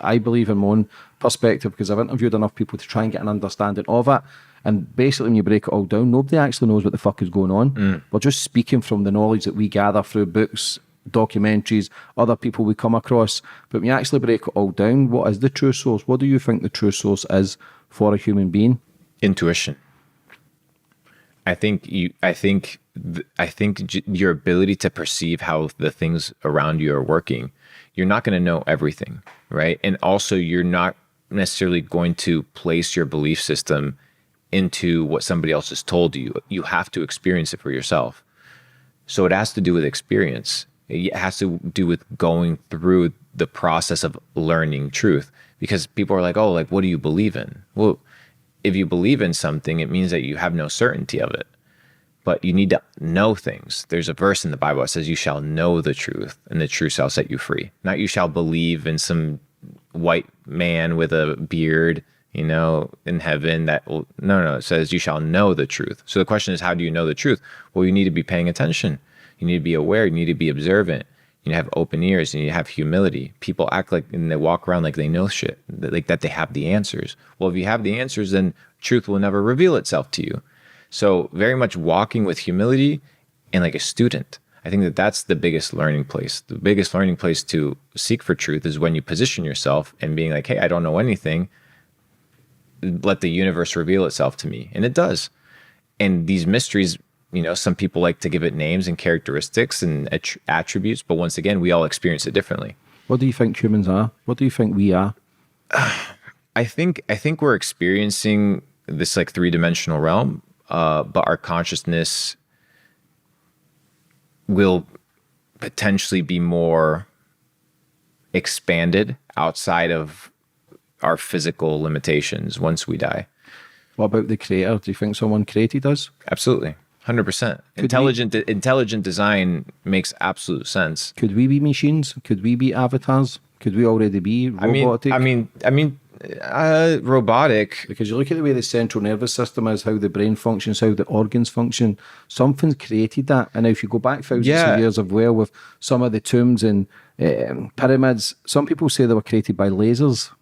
I believe in my own perspective, because I've interviewed enough people to try and get an understanding of it. And basically, when you break it all down, nobody actually knows what the fuck is going on. We're just speaking from the knowledge that we gather through books, documentaries, other people we come across. But when you actually break it all down, what is the true source? What do you think the true source is for a human being? Intuition. I think your ability to perceive how the things around you are working. You're not going to know everything, right? And also, you're not necessarily going to place your belief system into what somebody else has told you. You have to experience it for yourself. So it has to do with experience. It has to do with going through the process of learning truth. Because people are like, oh, like, what do you believe in? Well, if you believe in something, it means that you have no certainty of it. But you need to know things. There's a verse in the Bible that says, you shall know the truth, and the truth shall set you free. Not you shall believe in some white man with a beard, in heaven that will, no, it says you shall know the truth. So the question is, how do you know the truth? Well, you need to be paying attention. You need to be aware. You need to be observant. You need to have open ears. You need to have humility. People act like, and they walk around like they know shit, like that they have the answers. Well, if you have the answers, then truth will never reveal itself to you. So very much walking with humility and like a student. I think that that's the biggest learning place. The biggest learning place to seek for truth is when you position yourself and being like, hey, I don't know anything. Let the universe reveal itself to me. And it does. And these mysteries, some people like to give it names and characteristics and attributes, but once again, we all experience it differently. What do you think humans are? What do you think we are? I think we're experiencing this like three-dimensional realm, but our consciousness will potentially be more expanded outside of our physical limitations once we die. What about the creator? Do you think someone created us? Absolutely. 100%. Intelligent design makes absolute sense. Could we be machines? Could we be avatars? Could we already be robotic? I mean, robotic. Because you look at the way the central nervous system is, how the brain functions, how the organs function. Something created that. And if you go back thousands of years of with some of the tombs and pyramids, some people say they were created by lasers.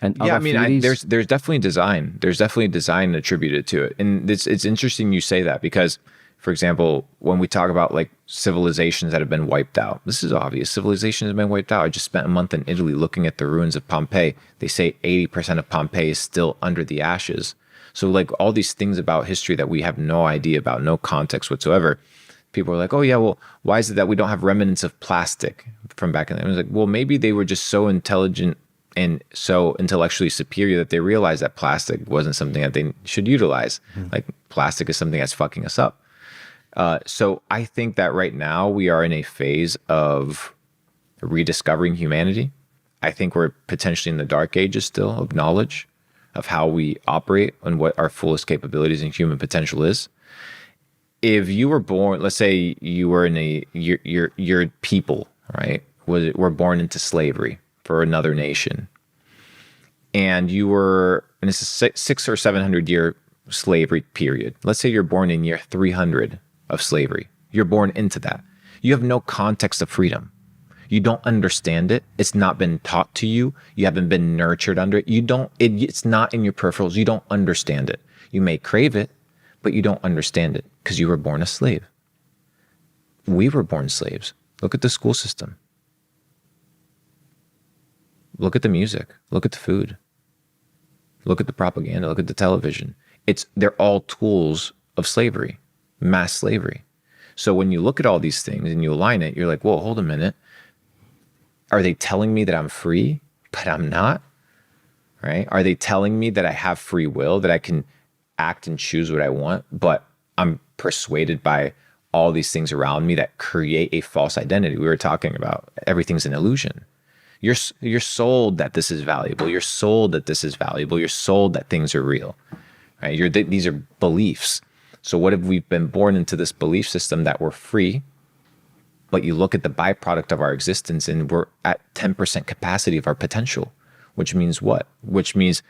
And there's definitely design. There's definitely design attributed to it. And it's interesting you say that, because, for example, when we talk about like civilizations that have been wiped out, this is obvious. Civilizations have been wiped out. I just spent a month in Italy looking at the ruins of Pompeii. They say 80% of Pompeii is still under the ashes. So like all these things about history that we have no idea about, no context whatsoever. People are like, oh yeah, well, why is it that we don't have remnants of plastic from back in the day? I was like, well, maybe they were just so intelligent and so intellectually superior that they realized that plastic wasn't something that they should utilize. Like plastic is something that's fucking us up. So I think that right now we are in a phase of rediscovering humanity. I think we're potentially in the dark ages still of knowledge, of how we operate and what our fullest capabilities and human potential is. If you were born, let's say you were in your people, right, were born into slavery for another nation, and it's a 600 or 700 year slavery period. Let's say you're born in year 300 of slavery. You're born into that. You have no context of freedom. You don't understand it. It's not been taught to you. You haven't been nurtured under it. It's not in your peripherals. You don't understand it. You may crave it, but you don't understand it because you were born a slave. We were born slaves. Look at the school system. Look at the music. Look at the food. Look at the propaganda. Look at the television. They're all tools of slavery, mass slavery. So when you look at all these things and you align it, you're like, whoa, hold a minute. Are they telling me that I'm free, but I'm not? Right? Are they telling me that I have free will, that I can act and choose what I want, but I'm persuaded by all these things around me that create a false identity? We were talking about everything's an illusion. You're sold that this is valuable. You're sold that this is valuable. You're sold that things are real. Right? These are beliefs. So what if we've been born into this belief system that we're free, but you look at the byproduct of our existence and we're at 10% capacity of our potential, which means what? Which means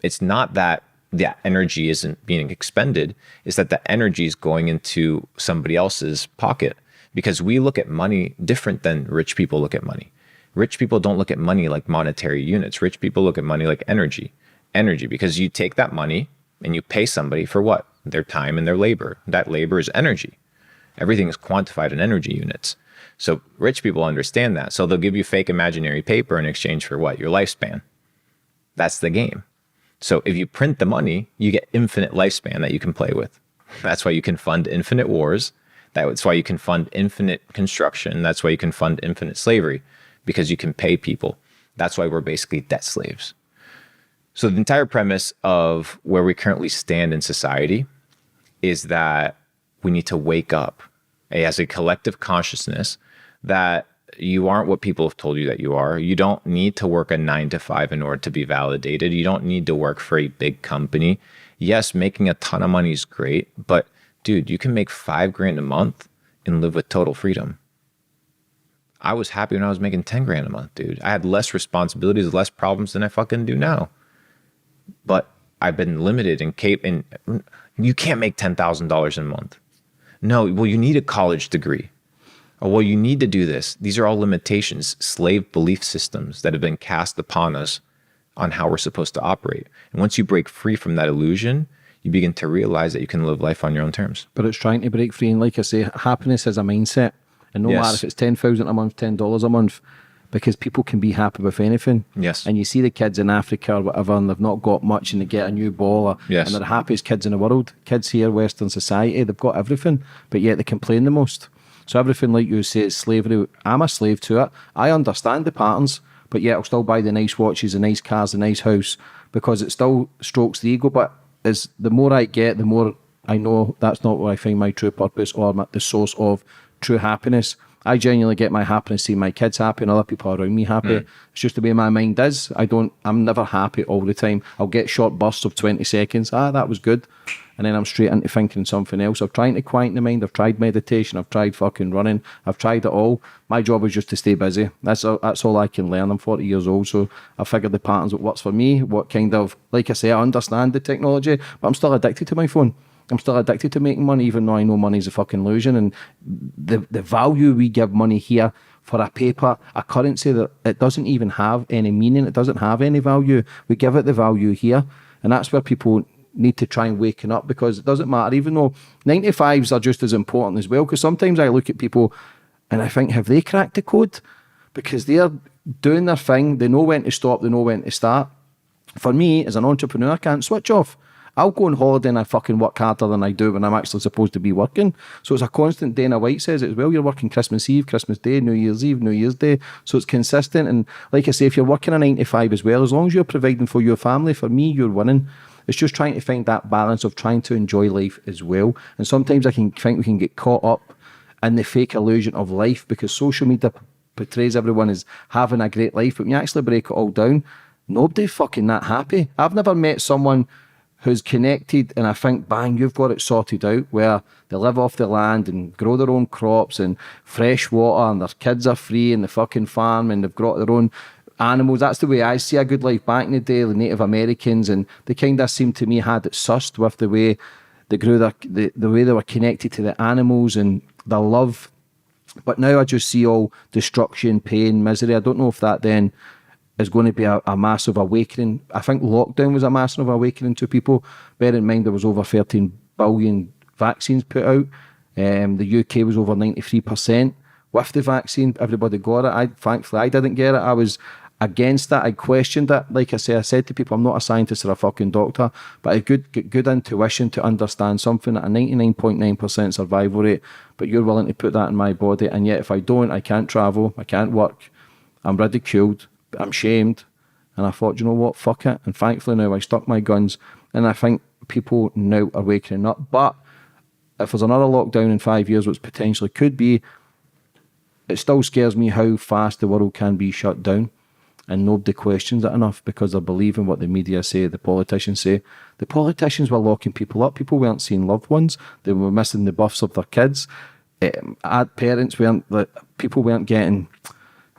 it's not that the energy isn't being expended, it's that the energy is going into somebody else's pocket, because we look at money different than rich people look at money. Rich people don't look at money like monetary units. Rich people look at money like energy. Energy, because you take that money and you pay somebody for what? Their time and their labor. That labor is energy. Everything is quantified in energy units. So rich people understand that. So they'll give you fake imaginary paper in exchange for what? Your lifespan. That's the game. So if you print the money, you get infinite lifespan that you can play with. That's why you can fund infinite wars. That's why you can fund infinite construction. That's why you can fund infinite slavery, because you can pay people. That's why we're basically debt slaves. So the entire premise of where we currently stand in society is that we need to wake up as a collective consciousness that you aren't what people have told you that you are. You don't need to work a 9 to 5 in order to be validated. You don't need to work for a big company. Yes, making a ton of money is great, but dude, you can make $5,000 a month and live with total freedom. I was happy when I was making 10 grand a month, dude. I had less responsibilities, less problems than I fucking do now. But I've been limited and you can't make $10,000 a month. No, well, you need a college degree. Oh, well, you need to do this. These are all limitations, slave belief systems that have been cast upon us on how we're supposed to operate. And once you break free from that illusion, you begin to realize that you can live life on your own terms. But it's trying to break free. And like I say, happiness is a mindset. And no matter if it's $10,000 a month, $10 a month, because people can be happy with anything. Yes. And you see the kids in Africa or whatever, and they've not got much, and they get a new ball, and they're the happiest kids in the world. Kids here, Western society, they've got everything, but yet they complain the most. So everything, like you say, is slavery. I'm a slave to it. I understand the patterns, but yet I'll still buy the nice watches, the nice cars, the nice house, because it still strokes the ego. But as the more I get, the more I know that's not where I find my true purpose or the source of true happiness. I genuinely get my happiness seeing my kids happy and other people around me happy. It's just the way my mind is. I'm never happy all the time. I'll get short bursts of 20 seconds. That was good. And then I'm straight into thinking something else. I'm trying to quieten the mind. I've tried meditation. I've tried fucking running. I've tried it all. My job is just to stay busy. That's all I can learn. I'm 40 years old, so I figured the patterns that works for me, what kind of, like I say, I understand the technology, but I'm still addicted to my phone. I'm still addicted to making money, even though I know money's a fucking illusion. And the value we give money here for a paper, a currency that it doesn't even have any meaning, it doesn't have any value. We give it the value here. And that's where people need to try and waken up, because it doesn't matter, even though 95s are just as important as well. Because sometimes I look at people and I think, have they cracked the code? Because they're doing their thing, they know when to stop, they know when to start. For me, as an entrepreneur, I can't switch off. I'll go on holiday and I fucking work harder than I do when I'm actually supposed to be working. So it's a constant. Dana White says it as well. You're working Christmas Eve, Christmas Day, New Year's Eve, New Year's Day. So it's consistent. And like I say, if you're working a 9 to 5 as well, as long as you're providing for your family, for me, you're winning. It's just trying to find that balance of trying to enjoy life as well. And sometimes I think we can get caught up in the fake illusion of life, because social media portrays everyone as having a great life. But when you actually break it all down, nobody's fucking that happy. I've never met someone who's connected and I think, bang, you've got it sorted out, where they live off the land and grow their own crops and fresh water, and their kids are free in the fucking farm and they've got their own animals. That's the way I see a good life. Back in the day, the Native Americans, and they kind of seemed to me had it sussed with the way they grew the way they were connected to the animals and their love. But now I just see all destruction, pain, misery. I don't know if that then is going to be a massive awakening. I think lockdown was a massive awakening to people. Bear in mind there was over 13 billion vaccines put out. The UK was over 93% with the vaccine. Everybody got it. Thankfully I didn't get it. I was against that. I questioned it. Like I said to people, I'm not a scientist or a fucking doctor, but a good intuition to understand something at a 99.9% survival rate, but you're willing to put that in my body, and yet if I don't, I can't travel, I can't work, I'm ridiculed, I'm shamed. And I thought, you know what, fuck it. And thankfully now I stuck my guns, and I think people now are waking up. But if there's another lockdown in 5 years, which potentially could be, it still scares me how fast the world can be shut down. And nobody questions it enough, because they're believing what the media say, the politicians say. The politicians were locking people up. People weren't seeing loved ones. They were missing the births of their kids. People weren't getting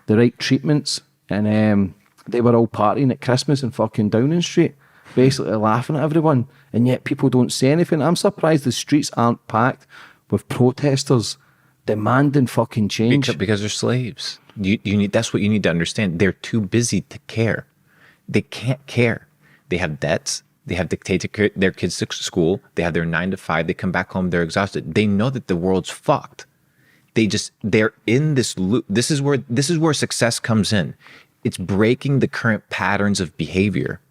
the right treatments. And they were all partying at Christmas in fucking Downing Street, basically laughing at everyone. And yet people don't say anything. I'm surprised the streets aren't packed with protesters demanding fucking change. Because they're slaves. You need, that's what you need to understand. They're too busy to care. They can't care. They have debts. They have dictated their kids to school. They have their 9 to 5. They come back home. They're exhausted. They know that the world's fucked. They're in this loop. This is where success comes in. It's breaking the current patterns of behavior,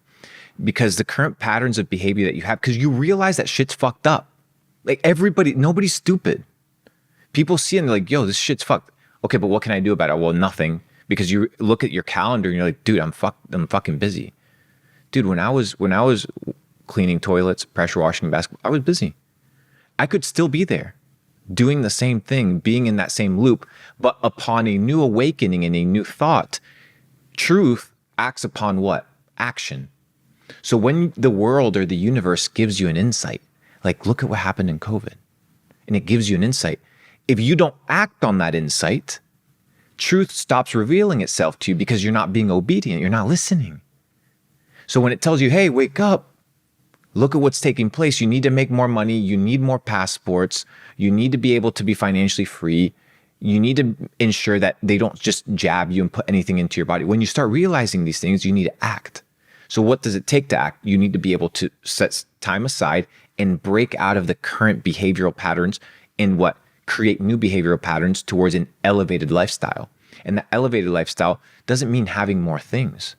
because the current patterns of behavior that you have, because you realize that shit's fucked up. Like nobody's stupid. People see it and they're like, yo, this shit's fucked. Okay, but what can I do about it? Well, nothing. Because you look at your calendar and you're like, dude, I'm fucking busy. Dude, when I was cleaning toilets, pressure washing basketball, I was busy. I could still be there doing the same thing, being in that same loop, but upon a new awakening and a new thought, truth acts upon what? Action. So when the world or the universe gives you an insight, like look at what happened in COVID, and it gives you an insight. If you don't act on that insight, truth stops revealing itself to you because you're not being obedient, you're not listening. So when it tells you, hey, wake up, look at what's taking place. You need to make more money. You need more passports. You need to be able to be financially free. You need to ensure that they don't just jab you and put anything into your body. When you start realizing these things, you need to act. So what does it take to act? You need to be able to set time aside and break out of the current behavioral patterns and create new behavioral patterns towards an elevated lifestyle. And the elevated lifestyle doesn't mean having more things.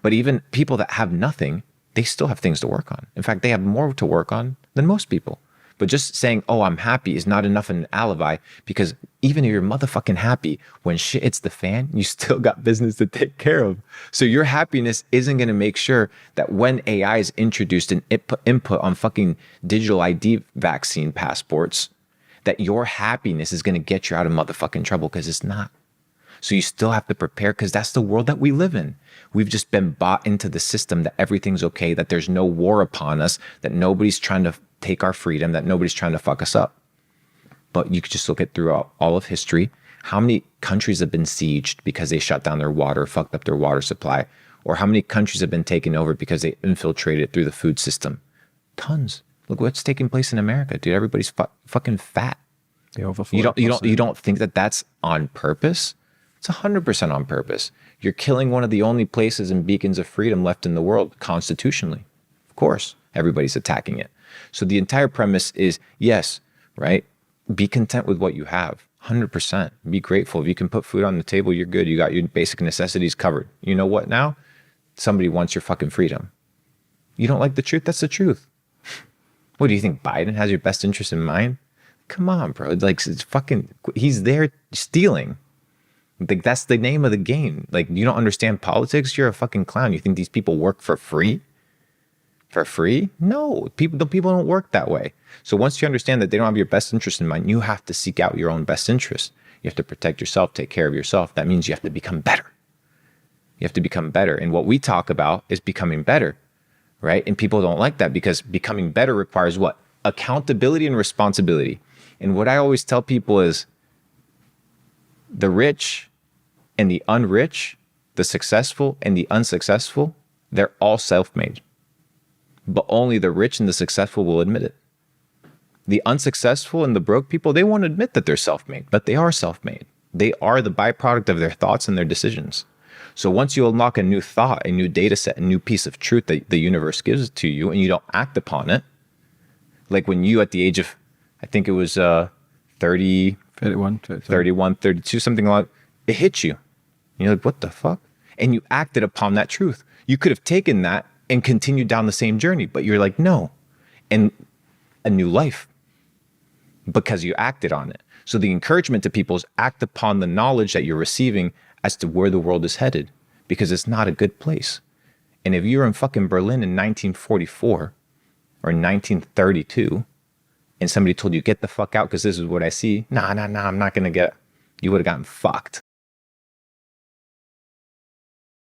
But even people that have nothing, they still have things to work on. In fact, they have more to work on than most people. But just saying, oh, I'm happy is not enough an alibi, because even if you're motherfucking happy, when shit hits the fan, you still got business to take care of. So your happiness isn't going to make sure that when AI is introduced and input on fucking digital ID vaccine passports, that your happiness is going to get you out of motherfucking trouble, because it's not. So you still have to prepare, because that's the world that we live in. We've just been bought into the system that everything's okay, that there's no war upon us, that nobody's trying to take our freedom, that nobody's trying to fuck us up. But you could just look at throughout all of history, how many countries have been sieged because they shut down their water, fucked up their water supply, or how many countries have been taken over because they infiltrated through the food system? Tons. Look what's taking place in America, dude. Everybody's fucking fat. You don't think that that's on purpose? It's 100% on purpose. You're killing one of the only places and beacons of freedom left in the world constitutionally. Of course, everybody's attacking it. So the entire premise is, yes, right? Be content with what you have. 100%. Be grateful. If you can put food on the table, you're good. You got your basic necessities covered. You know what now? Somebody wants your fucking freedom. You don't like the truth? That's the truth. What do you think? Biden has your best interest in mind? Come on, bro. Like, it's fucking, he's there stealing. Like, that's the name of the game. Like, you don't understand politics? You're a fucking clown. You think these people work for free? For free? No, people don't work that way. So once you understand that they don't have your best interest in mind, you have to seek out your own best interest. You have to protect yourself, take care of yourself. That means you have to become better. You have to become better. And what we talk about is becoming better, right? And people don't like that, because becoming better requires what? Accountability and responsibility. And what I always tell people is the rich and the unrich, the successful and the unsuccessful, they're all self-made. But only the rich and the successful will admit it. The unsuccessful and the broke people, they won't admit that they're self-made, but they are self-made. They are the byproduct of their thoughts and their decisions. So once you unlock a new thought, a new data set, a new piece of truth that the universe gives to you, and you don't act upon it, like when you at the age of, I think it was 31, 32, something like that, it hits you. And you're like, what the fuck? And you acted upon that truth. You could have taken that and continued down the same journey, but you're like, no. And a new life, because you acted on it. So the encouragement to people is act upon the knowledge that you're receiving as to where the world is headed, because it's not a good place. And if you're in fucking Berlin in 1944 or 1932, and somebody told you, get the fuck out because this is what I see. Nah, I'm not going to get, you would have gotten fucked.